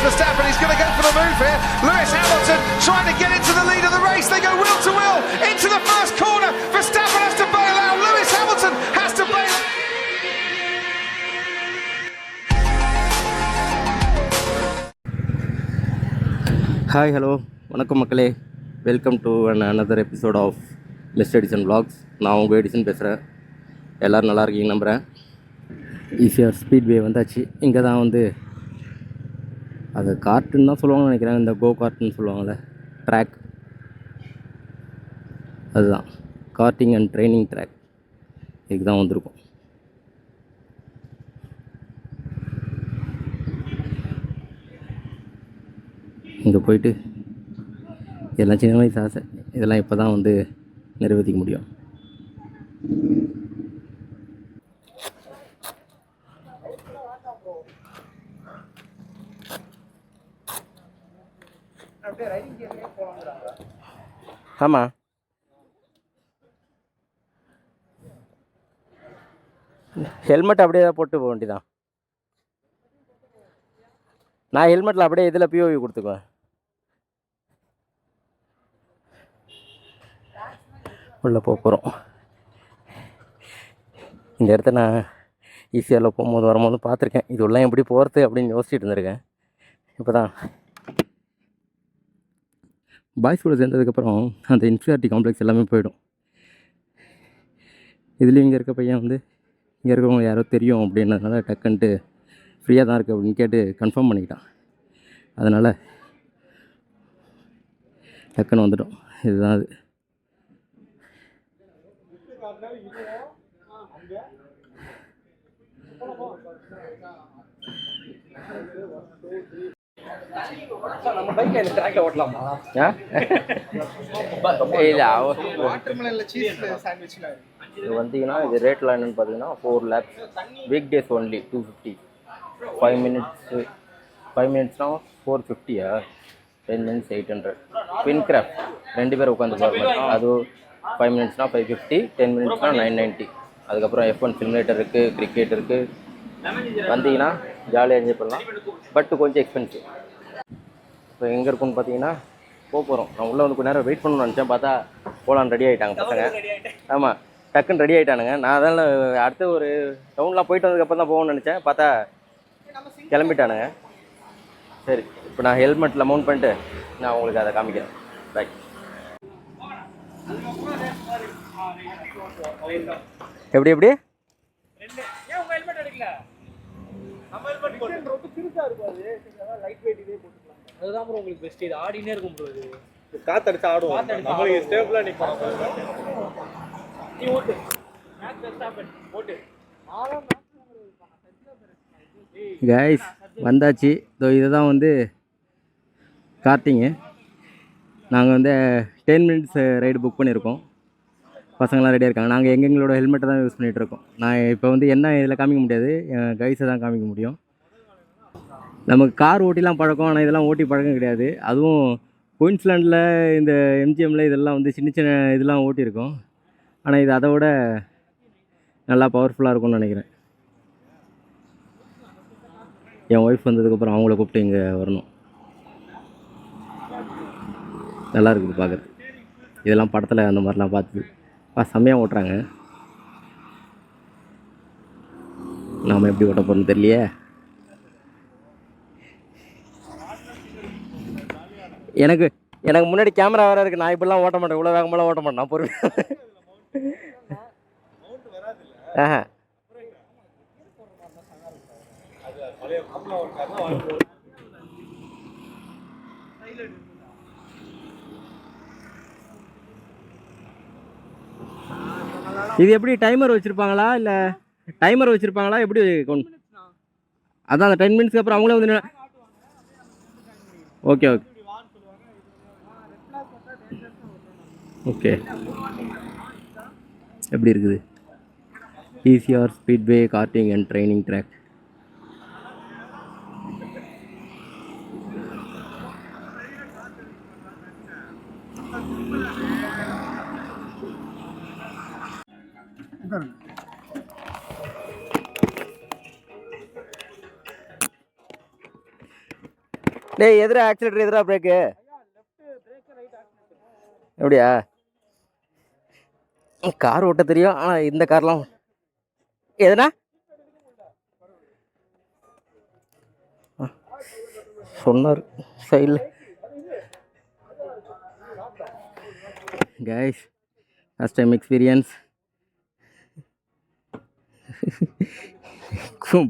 Verstappen. He's going to go for the move here. Lewis Hamilton trying to get into the lead of the race. They go wheel to wheel into the first corner. Verstappen has to bail out. Lewis Hamilton has to bail out. Hi hello வணக்கம் மக்களே, welcome to another episode of mister Edison vlogs. நான் உங்கள் Edison பேசுகிறேன். எல்லோரும் நல்லா இருக்கீங்க நம்புகிறேன். ஈஸியாக ஸ்பீட்வே வந்தாச்சு. இங்கே தான் வந்து அது கார்ட்டுன்னு தான் சொல்லுவாங்கன்னு நினைக்கிறேன். இந்த கோ கார்ட்டுன்னு சொல்லுவாங்கள்ல, ட்ராக், அதுதான் கார்ட்டிங் அண்ட் ட்ரைனிங் ட்ராக். இதுக்கு தான் வந்திருக்கோம். இங்கே போயிட்டு இதெல்லாம் சின்ன வயசு ஆசை, இதெல்லாம் இப்போ தான் வந்து நிறைவேற்றிக்க முடியும். ஆமாம், ஹெல்மெட் அப்படியே தான் போட்டு போக வேண்டியதான். நான் ஹெல்மெட்டில் அப்படியே இதில் பிஓவி கொடுத்துக்குவேன். உள்ளே போகிறோம். இந்த இடத்த நான் ஈஸியாக போகும்போது வரும்போது பார்த்துருக்கேன். இது உள்ளே எப்படி போகிறது அப்படின்னு யோசிச்சுட்டு இருந்திருக்கேன். இப்போ தான் பாய்ஸ் கூட சேர்ந்ததுக்கப்புறம் அந்த இன்ஃபீரியாரிட்டி காம்ப்ளெக்ஸ் எல்லாமே போயிடும். இதுலேயும் இங்கே இருக்க பையன் வந்து இங்கே இருக்கிறவங்க யாரோ தெரியும் அப்படின்றதுனால டக்குன்ட்டு ஃப்ரீயாக தான் இருக்குது அப்படின்னு கேட்டு கன்ஃபார்ம் பண்ணிக்கிட்டான். அதனால் டக்குன்னு வந்துட்டோம். இதுதான் அது. நம்ம பைக் இந்த ட்ராக்ல ஓட்டலாமா? இது வந்தீங்கன்னா இது ரேட்லாம் என்னென்னு பார்த்தீங்கன்னா 4 lakhs, week days only 250, 5 மினிட்ஸ்னால் 450, 10 minutes 800. பின் கிராஃப்ட் 2 பேர் உட்காந்து பார்க்கலாம். அது 5 மினிட்ஸ்னால் 550, 10 மினிட்ஸ்னால் 990. அதுக்கப்புறம் F1 சிமுலேட்டர் இருக்குது, கிரிக்கெட் இருக்குது. வந்தீங்கன்னா ஜாலியாக என்ஜாய் பண்ணலாம். பட் கொஞ்சம் எக்ஸ்பென்சிவ். இப்போ எங்கே இருக்குன்னு பார்த்தீங்கன்னா போகிறோம். நான் உள்ளே வந்து கொஞ்சம் நேரம் வெயிட் பண்ணணும்னு நினச்சேன். பார்த்தா போகலான்னு ரெடி ஆகிட்டாங்க பசங்க. ஆமாம், டக்குன்னு ரெடி ஆகிட்டானுங்க. நான் அதனால் அடுத்து ஒரு டவுன்லாம் போயிட்டு வந்ததுக்கப்புறம் தான் போகணும்னு நினச்சேன். பார்த்தா கிளம்பிட்டானுங்க. சரி, இப்போ நான் ஹெல்மெட்டில் மவுண்ட் பண்ணிட்டு நான் உங்களுக்கு அதை காமிக்கிறேன். பாய். எப்படி எப்படி அதுதான் ப்ரோ உங்களுக்கு பெஸ்ட். இது ஆடினே இருக்கும் ப்ரோ. இது காத்தடிச்சு ஆடுவோம். நம்மளுக்கு ஸ்டேபிளா நிக்கும். நீ ஓட்டு மேட்ச் வெஸ்டாப்பன் ஓட்டு. கைஸ் வந்தாச்சு. இதுதான் வந்து கார்ட்டிங்கு. நாங்கள் வந்து 10 minutes ரைடு புக் பண்ணியிருக்கோம். பசங்களாம் ரெடியாக இருக்காங்க. நாங்கள் எங்களோட ஹெல்மெட்டை தான் யூஸ் பண்ணிகிட்ருக்கோம். நான் இப்போ வந்து என்ன இதில் காமிக்க முடியாது, கைஸை தான் காமிக்க முடியும். நமக்கு கார் ஓட்டிலாம் பழக்கம், ஆனால் இதெல்லாம் ஓட்டி பழக்கம் கிடையாது. அதுவும் குயின்ஸ்லாண்டில் இந்த எம்ஜிஎம்மில் இதெல்லாம் வந்து சின்ன சின்ன இதெல்லாம் ஓட்டியிருக்கோம். ஆனால் இது அதை விட நல்லா பவர்ஃபுல்லாக இருக்கும்னு நினைக்கிறேன். என் ஒய்ஃப் வந்ததுக்கப்புறம் அவங்கள கூப்பிட்டு இங்கே வரணும். நல்லா இருக்குது பார்க்குறது. இதெல்லாம் படத்தில் அந்த மாதிரிலாம் பார்த்து செம்மையாக ஓட்டுறாங்க. நாம் எப்படி ஓட்ட போகிறோன்னு தெரியலையே. எனக்கு முன்னாடி கேமரா வேறு இருக்குது. நான் இப்படிலாம் ஓட்ட மாட்டேன், இவ்வளோ வேகமெல்லாம் ஓட்ட மாட்டேன். நான் பொறுமையாக இது எப்படி டைமர் வச்சுருப்பாங்களா இல்லை எப்படி? அதான் அந்த 10 minutes அப்புறம் அவங்களே வந்து ஓகே எப்படி இருக்குது? ECR speedway karting and training track. டேய் எதிரா ஆக்சிலேட்டர் எதிரா பிரேக்கு எப்படியா கார் ஓட்ட தெரியும் ஆனால் இந்த கார்லாம் எதுனா சொன்னார் சைடில் கைஸ் ஃபஸ்ட் டைம் எக்ஸ்பீரியன்ஸ்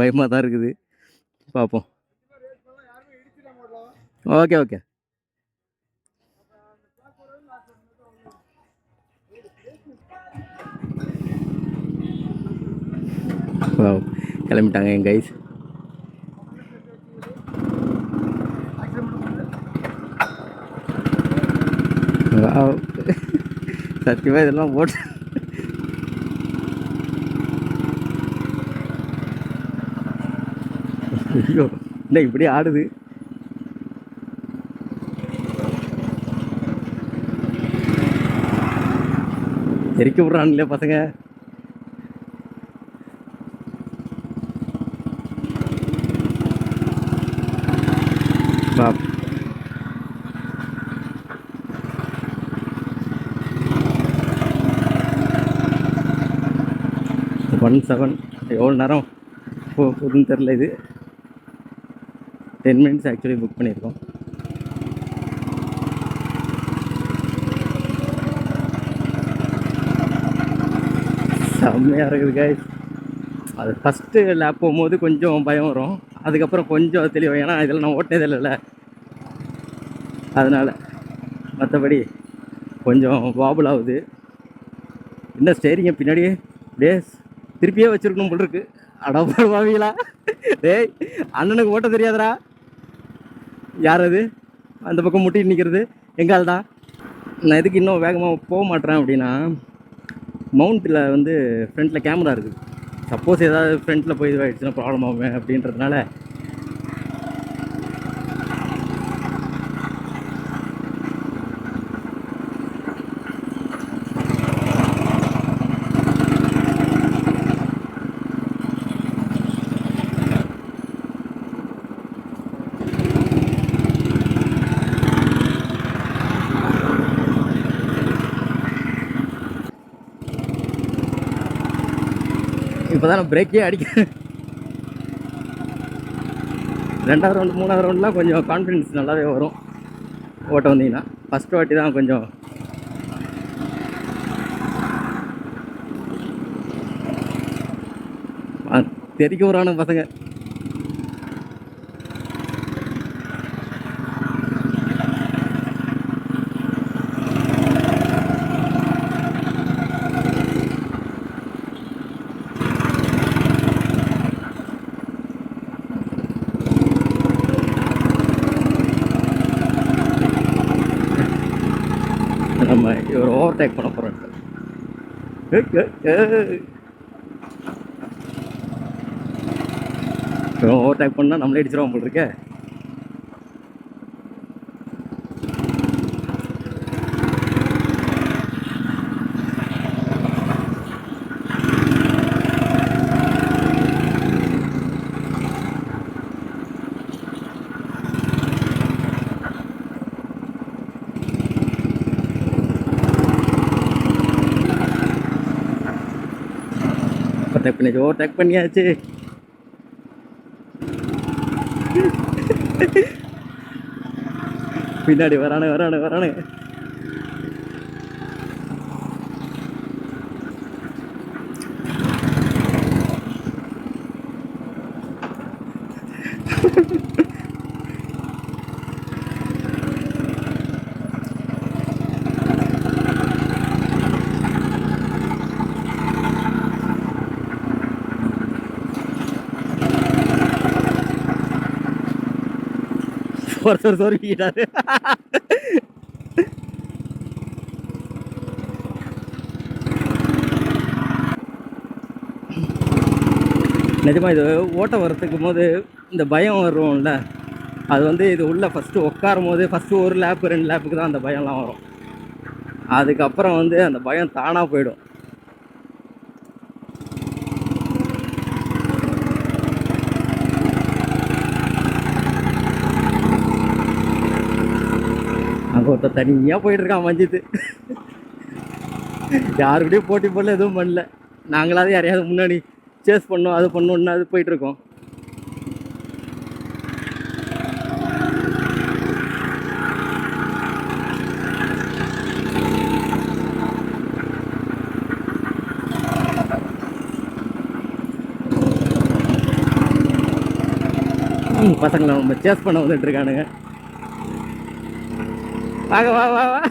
பயமாக தான் இருக்குது பார்ப்போம் ஓகே ஓகே கிளம்பிட்டாங்க என் கைஸ் சத்தியமாக இதெல்லாம் போட்டு ஐயோ இல்லை இப்படி ஆடுது எரிக்க விட்றானுங்களே பசங்க பாப் 17 எவ்வளோ நேரம் போகுதுன்னு தெரில இது 10 மினிட்ஸ் ஆக்சுவலி புக் பண்ணியிருக்கோம் செம்மையாக இருக்குது கைஸ் அது ஃபஸ்ட்டு லேப் போகும்போது கொஞ்சம் பயம் வரும் அதுக்கப்புறம் கொஞ்சம் தெளிவு ஏன்னா இதெல்லாம் நான் ஓட்டினதே இல்லைல்ல அதனால் மற்றபடி கொஞ்சம் வாபுல் ஆகுது இன்னும் ஸ்டேரிங்க பின்னாடியே அப்படியே திருப்பியே வச்சுருக்கணும் போல் இருக்கு அடப்பாவீங்களா டேய் அண்ணனுக்கு ஓட்ட தெரியாதரா யார் அது அந்த பக்கம் முட்டிட்டு நிற்கிறது எங்கால் தான் நான் எதுக்கு இன்னும் வேகமாக போக மாட்டேறேன் அப்படின்னா மவுண்ட்டில் வந்து ஃப்ரண்ட்டில் கேமரா இருக்குது சப்போஸ் ஏதாவது ஃப்ரண்ட்டில் போய் இதுவாகிடுச்சுன்னா ப்ராப்ளம் ஆகும் அப்படின்றதுனால இப்போ தான் நான் பிரேக்கே அடிக்கிறேன் 2வது ரவுண்டு 3வது ரவுண்ட்லாம் கொஞ்சம் கான்ஃபிடென்ஸ் நல்லாவே வரும் ஓட்ட வந்தீங்கன்னா ஃபஸ்ட்டு வாட்டி தான் கொஞ்சம் தெரிக்க வரான பசங்க நம்ம இவர் ஓவர்டேக் பண்ண போகிறோம் ஓவர்டேக் பண்ணால் நம்மளே அடிச்சிருவோம் போல் இருக்கே ஓவர்டேக் பண்ணியாச்சு பின்னாடி வரானு ஒருத்தர் சொருக்கிட்டாரு நிஜமா இது ஓட்ட வரத்துக்கும் போது இந்த பயம் வரும்ல அது வந்து இது உள்ள ஃபஸ்ட்டு உட்காரும் போது ஃபஸ்ட்டு 1 லேப்பு 2 லேப்புக்கு தான் அந்த பயம்லாம் வரும் அதுக்கப்புறம் வந்து அந்த பயம் தானாக போயிடும் அங்கே ஒருத்தர் தனியாக போயிட்டுருக்கான் மஞ்சித்து. யாருக்கிட்டையும் போட்டி போடல, எதுவும் பண்ணல. நாங்களாவது யாரையாவது முன்னாடி சேஸ் பண்ணோம், அது பண்ணோம்னா அது போயிட்டுருக்கோம். பசங்களை நம்ம சேஸ் பண்ண வந்துட்டு இருக்கானுங்க. வாங்க வா வா வா.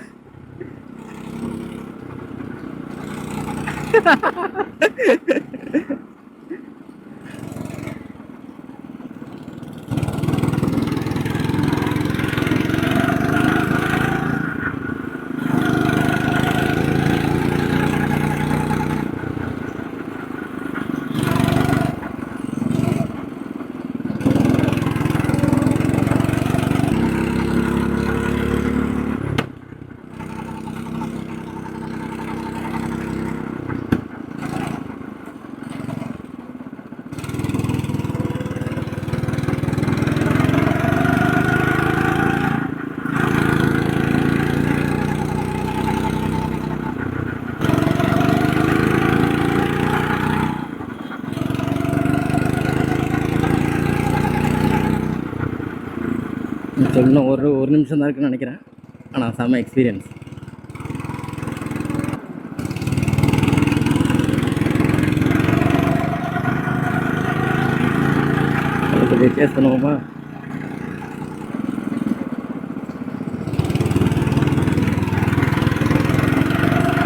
இன்னும் ஒரு நிமிஷம் தான் இருக்குன்னு நினைக்கிறேன். ஆனால் செம்ம எக்ஸ்பீரியன்ஸ். சேஸ் பண்ணுவோமா?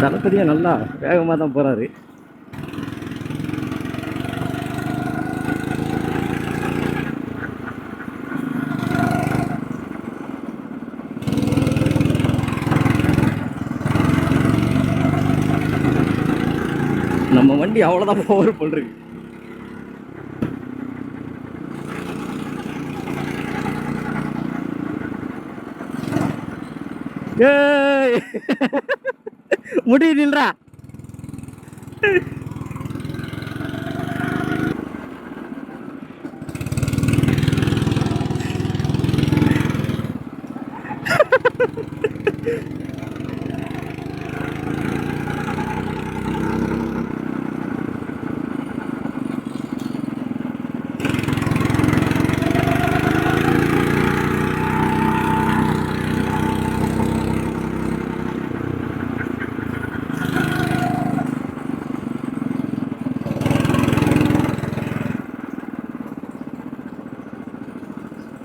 தளபதியா நல்லா வேகமாக தான் போகிறாரு. நம்ம வண்டி அவ்வளோதான் பவர்ஃபுல் இருக்கு. முடியுதுல்ரா.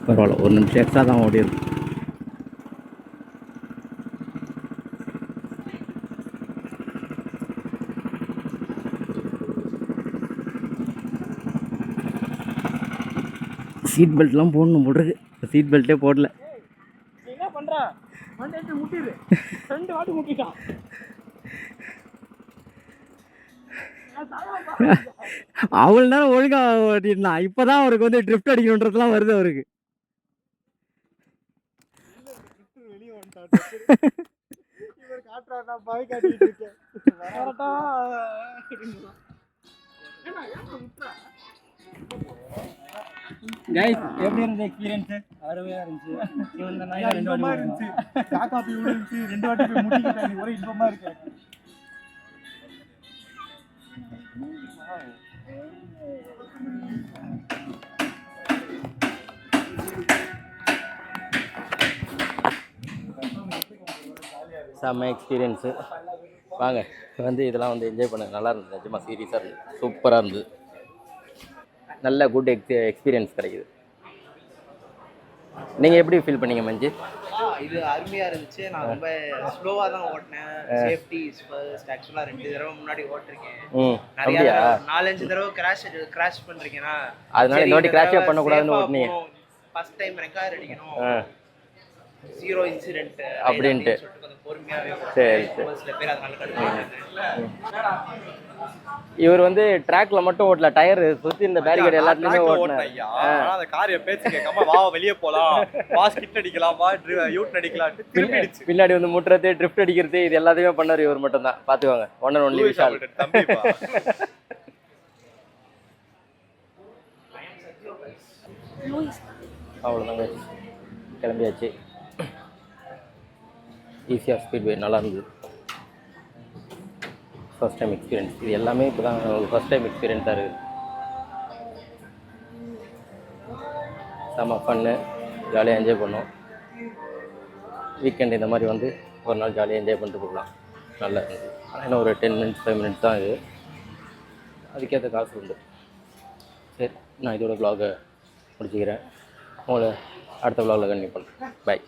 பரவாயில்ல, ஒரு நிமிஷம் எக்ஸ்ட்ரா தான் ஓடி இருக்கு. சீட் பெல்ட்லாம் போடணும் போடுறது. சீட் பெல்ட்டே போடல. என்ன பண்ணுறான்? மண்டே முட்டிடு. 2 வாட்டி முட்டிட்டான். அவ்வளோ நேரம் ஒழுங்காக ஓட்டிருந்தான். இப்போ தான் அவருக்கு வந்து ட்ரிஃப்ட் அடிக்கணுன்றதுலாம் வருது அவருக்கு. எப்படி இருந்தது எக்ஸ்பீரியன்ஸ்? அருமையா இருந்துச்சு. இவன் நாய் 2 வாட்டி இருந்துச்சு. காக்கா போய் விழுந்துச்சு. 2 வாட்டி போய் முட்டிக்கிட்டாங்க. ஒரே இன்பமா இருக்கு. செம்ம எக்ஸ்பீரியன்ஸு. வாங்க வந்து இதெல்லாம் வந்து என்ஜாய் பண்ண நல்லா இருந்தது. நிஜமாக சீரியஸாக இருந்தது. சூப்பராக இருந்தது. நல்ல குட் எக்ஸ்பீரியன்ஸ் கிடைக்குது. நீங்கள் எப்படி ஃபீல் பண்ணீங்க மஞ்சு? இது அருமையாக இருந்துச்சு. நான் ரொம்ப ஸ்லோவாக தான் ஓட்டினேன். Safety is first. ஆக்சுவலாக 2 தடவை முன்னாடி ஓட்டிருக்கேன். நிறைய 4-5 தடவை கிராஷ் பண்ணிருக்கேன்னா, அதனால இந்த வாட்டி கிராஷே பண்ணக்கூடாதுன்னு ஓட்டினீங்க. ஃபர்ஸ்ட் டைம் ரெக்கார்ட் அடிக்கணும், 0 இன்சிடென்ட் அப்படின்ட்டு பொறுமையாகவே. சரி சரி. சில பேர் அதனால கடுப்பாங்க. இவர் வந்து ட்ராக்ல மட்டும் ஓட்டல, டயர் சுற்றி இந்த பேரிகேட் எல்லாத்துலேயுமே ஓட்டினார். அந்த கார் பேச்சு கேட்காம வா வெளியே போகலாம், வா ஸ்கிட் அடிக்கலாம், வா யூட் அடிக்கலாம், பின்னாடி வந்து முட்டுறது, ட்ரிஃப்ட் அடிக்கிறது, இது எல்லாத்தையுமே பண்ணார் இவர் மட்டும் தான். பார்த்துக்கோங்க. One and only Vishal. அவ்வளோதாங்க, கிளம்பியாச்சு. ஈஸியாக ஸ்பீட்வே நல்லா இருந்தது. First time experience. இது எல்லாமே இப்போ தான் ஃபஸ்ட் டைம் எக்ஸ்பீரியன்ஸாக இருக்குது. செம்ம ஃபன்னு, ஜாலியாக என்ஜாய் பண்ணோம். வீக்கெண்ட் இந்த மாதிரி வந்து ஒரு நாள் ஜாலியாக என்ஜாய் பண்ணிட்டு போகலாம். நல்லா இருந்தது. ஆனால் இன்னும் ஒரு 10 மினிட்ஸ் 5 மினிட்ஸ் தான் இது. அதுக்கேற்ற காசு உண்டு. சரி, நான் இதோட வ்ளாகை முடிச்சுக்கிறேன். உங்களை அடுத்த வ்ளாகில் கண்டினியூ பண்ணுறேன். பை.